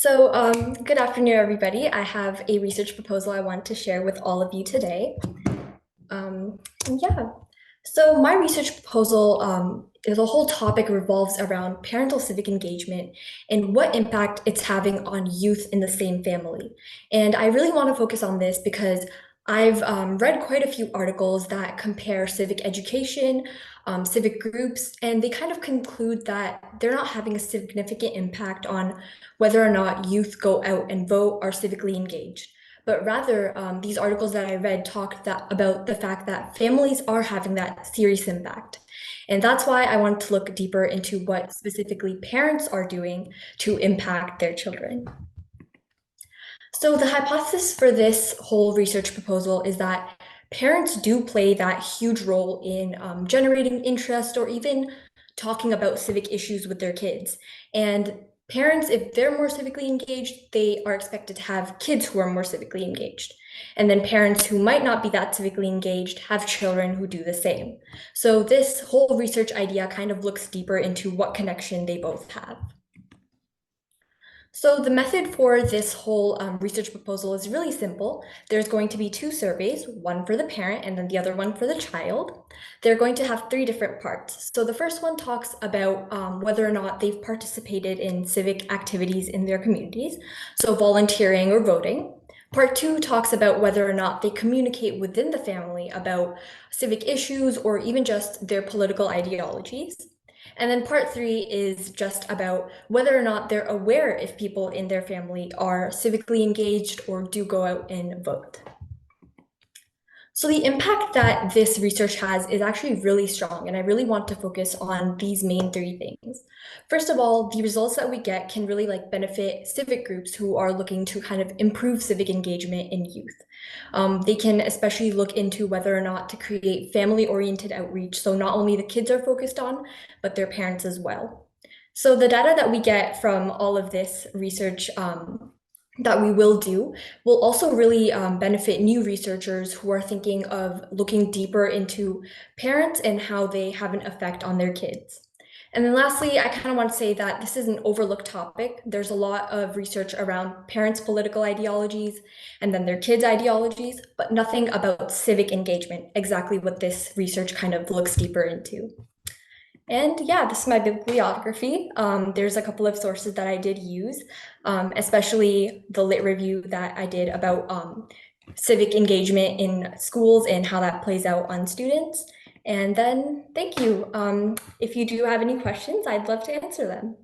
Good afternoon, everybody. I have a research proposal I want to share with all of you today. Um, yeah, my research proposal, the whole topic revolves around parental civic engagement and what impact it's having on youth in the same family. And I really want to focus on this because I've read quite a few articles that compare civic education, civic groups, and they kind of conclude that they're not having a significant impact on whether or not youth go out and vote or civically engaged. But rather, these articles that I read about the fact that families are having that serious impact. And that's why I wanted to look deeper into what specifically parents are doing to impact their children. So the hypothesis for this whole research proposal is that parents do play that huge role in generating interest or even talking about civic issues with their kids. And parents, if they're more civically engaged, they are expected to have kids who are more civically engaged. And then parents who might not be that civically engaged have children who do the same. So this whole research idea kind of looks deeper into what connection they both have. So the method for this whole research proposal is really simple. There's going to be two surveys, one for the parent and then the other one for the child. They're going to have three different parts. So the first one talks about whether or not they've participated in civic activities in their communities, so volunteering or voting. Part two talks about whether or not they communicate within the family about civic issues or even just their political ideologies. And then part three is just about whether or not they're aware if people in their family are civically engaged or do go out and vote. So the impact that this research has is actually really strong, and I really want to focus on these main three things. First of all, the results that we get can really benefit civic groups who are looking to kind of improve civic engagement in youth. They can especially look into whether or not to create family-oriented outreach, so not only the kids are focused on, but their parents as well. So the data that we get from all of this research that we will also really benefit new researchers who are thinking of looking deeper into parents and how they have an effect on their kids. And then lastly, I kind of want to say that this is an overlooked topic. There's a lot of research around parents' political ideologies and then their kids' ideologies, but nothing about civic engagement, exactly what this research kind of looks deeper into. And yeah, this is my bibliography. There's a couple of sources that I did use, especially the lit review that I did about civic engagement in schools and how that plays out on students. And then thank you. If you do have any questions, I'd love to answer them.